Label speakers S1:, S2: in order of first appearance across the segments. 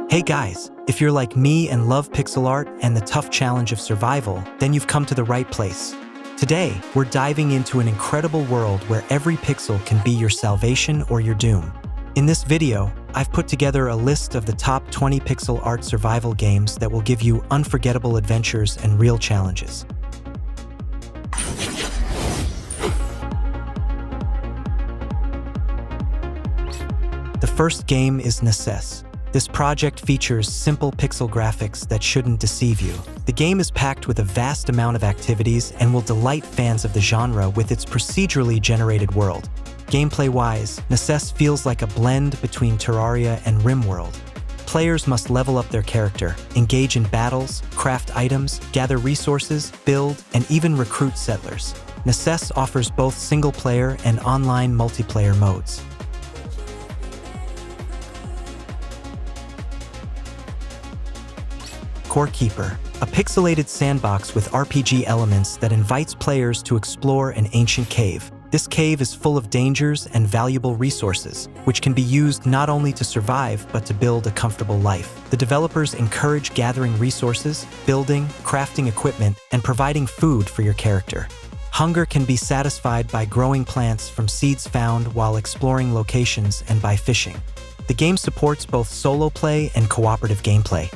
S1: Hey guys, if you're like me and love pixel art and the tough challenge of survival, then you've come to the right place. Today, we're diving into an incredible world where every pixel can be your salvation or your doom. In this video, I've put together a list of the top 20 pixel art survival games that will give you unforgettable adventures and real challenges. The first game is Ness. This project features simple pixel graphics that shouldn't deceive you. The game is packed with a vast amount of activities and will delight fans of the genre with its procedurally generated world. Gameplay-wise, Ness feels like a blend between Terraria and RimWorld. Players must level up their character, engage in battles, craft items, gather resources, build, and even recruit settlers. Ness offers both single-player and online multiplayer modes. Core Keeper, a pixelated sandbox with RPG elements that invites players to explore an ancient cave. This cave is full of dangers and valuable resources, which can be used not only to survive but to build a comfortable life. The developers encourage gathering resources, building, crafting equipment, and providing food for your character. Hunger can be satisfied by growing plants from seeds found while exploring locations and by fishing. The game supports both solo play and cooperative gameplay.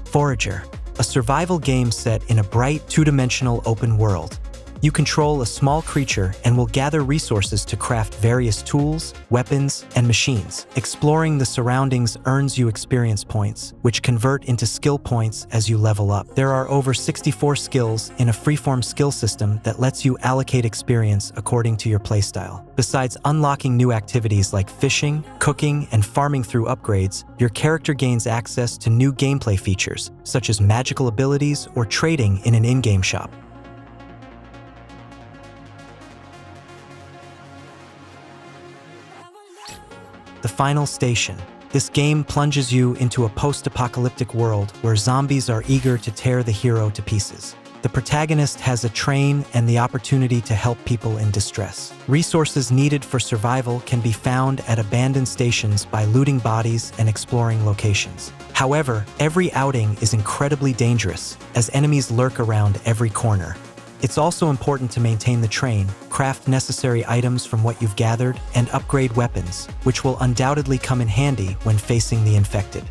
S1: Forager, a survival game set in a bright, two-dimensional open world. You control a small creature and will gather resources to craft various tools, weapons, and machines. Exploring the surroundings earns you experience points, which convert into skill points as you level up. There are over 64 skills in a freeform skill system that lets you allocate experience according to your playstyle. Besides unlocking new activities like fishing, cooking, and farming through upgrades, your character gains access to new gameplay features, such as magical abilities or trading in an in-game shop. The Final Station. This game plunges you into a post-apocalyptic world where zombies are eager to tear the hero to pieces. The protagonist has a train and the opportunity to help people in distress. Resources needed for survival can be found at abandoned stations by looting bodies and exploring locations. However, every outing is incredibly dangerous, as enemies lurk around every corner. It's also important to maintain the train, craft necessary items from what you've gathered, and upgrade weapons, which will undoubtedly come in handy when facing the infected.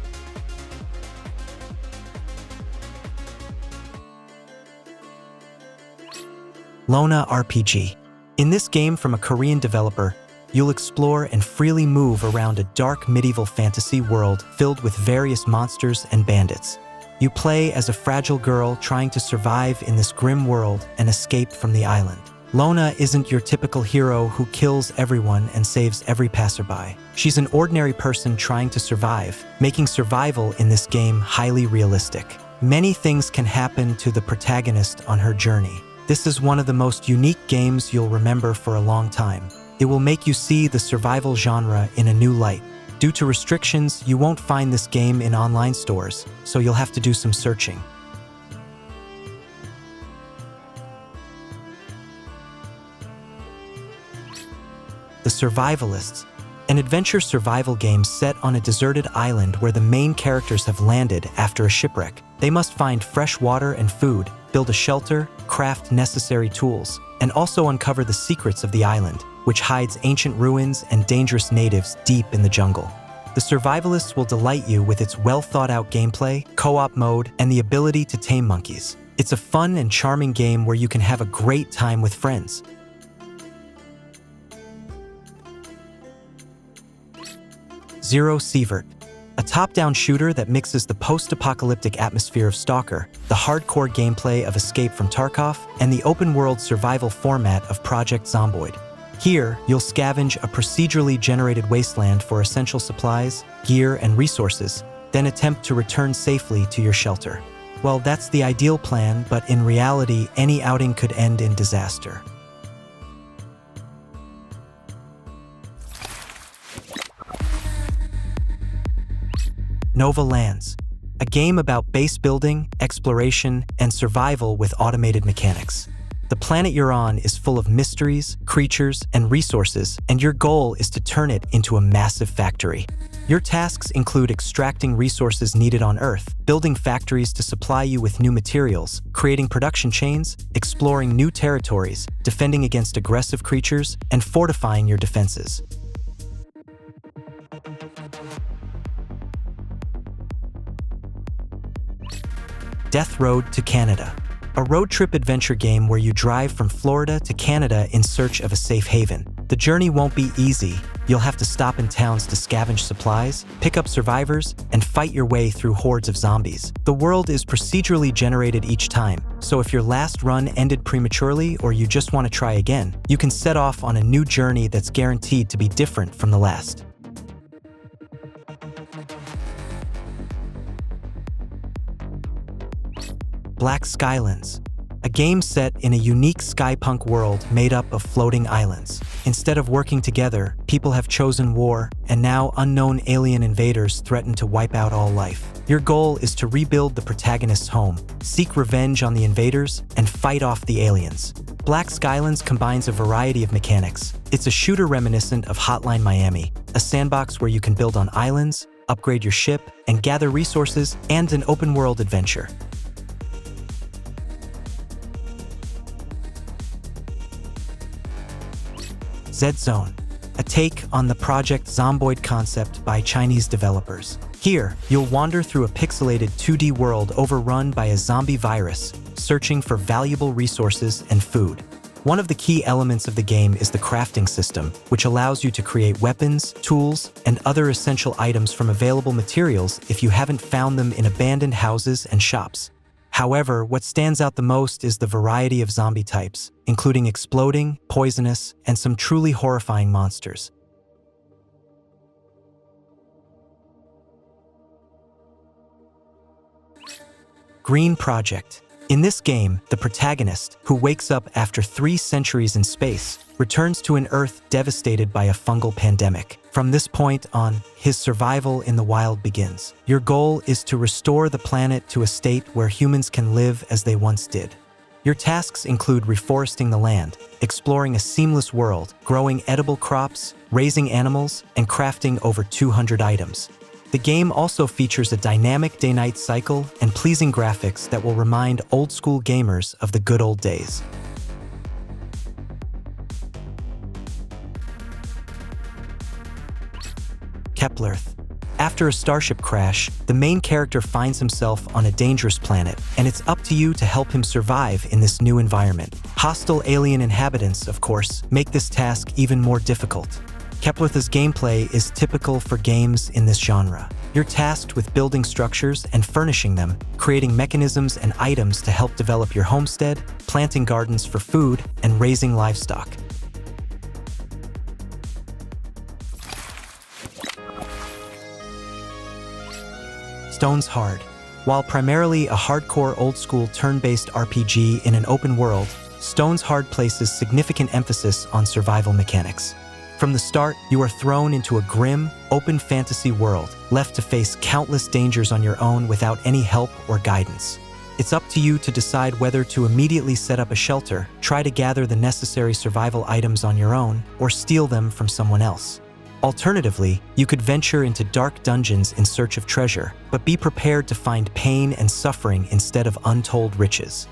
S1: Lona RPG. In this game from a Korean developer, you'll explore and freely move around a dark medieval fantasy world filled with various monsters and bandits. You play as a fragile girl trying to survive in this grim world and escape from the island. Lona isn't your typical hero who kills everyone and saves every passerby. She's an ordinary person trying to survive, making survival in this game highly realistic. Many things can happen to the protagonist on her journey. This is one of the most unique games you'll remember for a long time. It will make you see the survival genre in a new light. Due to restrictions, you won't find this game in online stores, so you'll have to do some searching. The Survivalists, an adventure survival game set on a deserted island where the main characters have landed after a shipwreck. They must find fresh water and food, build a shelter, craft necessary tools, and also uncover the secrets of the island, which hides ancient ruins and dangerous natives deep in the jungle. The Survivalists will delight you with its well-thought-out gameplay, co-op mode, and the ability to tame monkeys. It's a fun and charming game where you can have a great time with friends. ZeroSver, a top-down shooter that mixes the post-apocalyptic atmosphere of Stalker, the hardcore gameplay of Escape from Tarkov, and the open-world survival format of Project Zomboid. Here, you'll scavenge a procedurally generated wasteland for essential supplies, gear, and resources, then attempt to return safely to your shelter. Well, that's the ideal plan, but in reality, any outing could end in disaster. Nova Lands. a game about base building, exploration, and survival with automated mechanics. The planet you're on is full of mysteries, creatures, and resources, and your goal is to turn it into a massive factory. Your tasks include extracting resources needed on Earth, building factories to supply you with new materials, creating production chains, exploring new territories, defending against aggressive creatures, and fortifying your defenses. Death Road to Canada, a road trip adventure game where you drive from Florida to Canada in search of a safe haven. The journey won't be easy. You'll have to stop in towns to scavenge supplies, pick up survivors, and fight your way through hordes of zombies. The world is procedurally generated each time, so if your last run ended prematurely or you just want to try again, you can set off on a new journey that's guaranteed to be different from the last. Black Skylands, a game set in a unique skypunk world made up of floating islands. Instead of working together, people have chosen war, and now unknown alien invaders threaten to wipe out all life. Your goal is to rebuild the protagonist's home, seek revenge on the invaders, and fight off the aliens. Black Skylands combines a variety of mechanics. It's a shooter reminiscent of Hotline Miami, a sandbox where you can build on islands, upgrade your ship, and gather resources, and an open-world adventure. Zed Zone, a take on the Project Zomboid concept by Chinese developers. Here, you'll wander through a pixelated 2D world overrun by a zombie virus, searching for valuable resources and food. One of the key elements of the game is the crafting system, which allows you to create weapons, tools, and other essential items from available materials if you haven't found them in abandoned houses and shops. However, what stands out the most is the variety of zombie types, including exploding, poisonous, and some truly horrifying monsters. Green Project. In this game, the protagonist, who wakes up after 3 centuries in space, returns to an Earth devastated by a fungal pandemic. From this point on, his survival in the wild begins. Your goal is to restore the planet to a state where humans can live as they once did. Your tasks include reforesting the land, exploring a seamless world, growing edible crops, raising animals, and crafting over 200 items. The game also features a dynamic day-night cycle and pleasing graphics that will remind old-school gamers of the good old days. Kepler. After a starship crash, the main character finds himself on a dangerous planet, and it's up to you to help him survive in this new environment. Hostile alien inhabitants, of course, make this task even more difficult. Kepler's gameplay is typical for games in this genre. You're tasked with building structures and furnishing them, creating mechanisms and items to help develop your homestead, planting gardens for food, and raising livestock. Stones Hard. While primarily a hardcore old-school turn-based RPG in an open world, Stones Hard places significant emphasis on survival mechanics. From the start, you are thrown into a grim, open fantasy world, left to face countless dangers on your own without any help or guidance. It's up to you to decide whether to immediately set up a shelter, try to gather the necessary survival items on your own, or steal them from someone else. Alternatively, you could venture into dark dungeons in search of treasure, but be prepared to find pain and suffering instead of untold riches.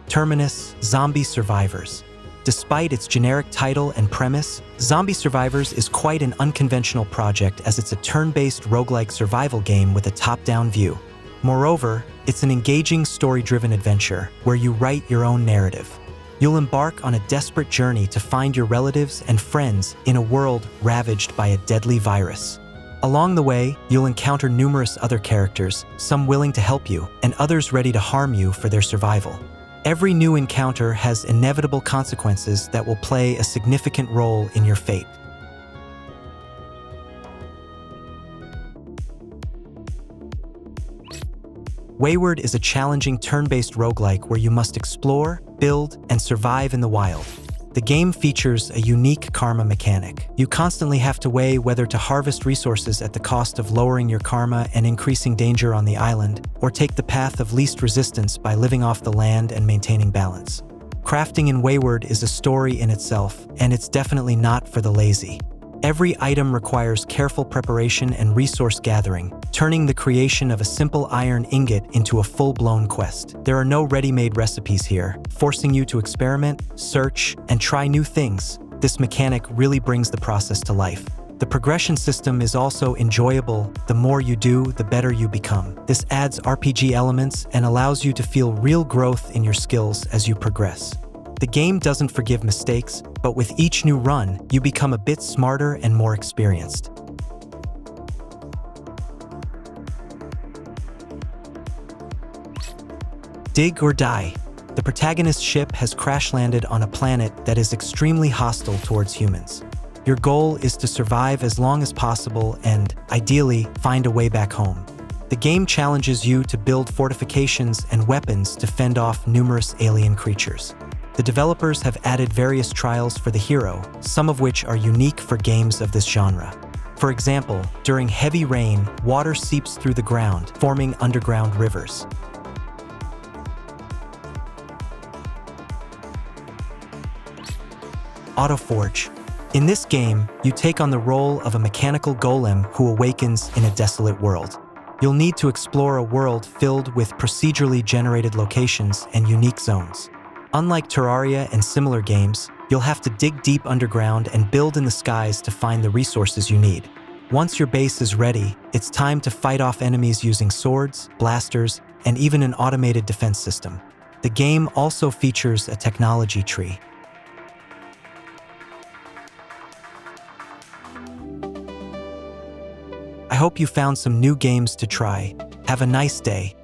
S1: Terminus, Zombie Survivors. Despite its generic title and premise, Zombie Survivors is quite an unconventional project as it's a turn-based roguelike survival game with a top-down view. Moreover, it's an engaging story-driven adventure where you write your own narrative. You'll embark on a desperate journey to find your relatives and friends in a world ravaged by a deadly virus. Along the way, you'll encounter numerous other characters, some willing to help you, and others ready to harm you for their survival. Every new encounter has inevitable consequences that will play a significant role in your fate. Wayward is a challenging turn-based roguelike where you must explore, build, and survive in the wild. The game features a unique karma mechanic. You constantly have to weigh whether to harvest resources at the cost of lowering your karma and increasing danger on the island, or take the path of least resistance by living off the land and maintaining balance. Crafting in Wayward is a story in itself, and it's definitely not for the lazy. Every item requires careful preparation and resource gathering, turning the creation of a simple iron ingot into a full-blown quest. There are no ready-made recipes here, forcing you to experiment, search, and try new things. This mechanic really brings the process to life. The progression system is also enjoyable. The more you do, the better you become. This adds RPG elements and allows you to feel real growth in your skills as you progress. The game doesn't forgive mistakes, but with each new run, you become a bit smarter and more experienced. Dig or die. The protagonist's ship has crash-landed on a planet that is extremely hostile towards humans. Your goal is to survive as long as possible and, ideally, find a way back home. The game challenges you to build fortifications and weapons to fend off numerous alien creatures. The developers have added various trials for the hero, some of which are unique for games of this genre. For example, during heavy rain, water seeps through the ground, forming underground rivers. Autoforge. In this game, you take on the role of a mechanical golem who awakens in a desolate world. You'll need to explore a world filled with procedurally generated locations and unique zones. Unlike Terraria and similar games, you'll have to dig deep underground and build in the skies to find the resources you need. Once your base is ready, it's time to fight off enemies using swords, blasters, and even an automated defense system. The game also features a technology tree. I hope you found some new games to try. Have a nice day.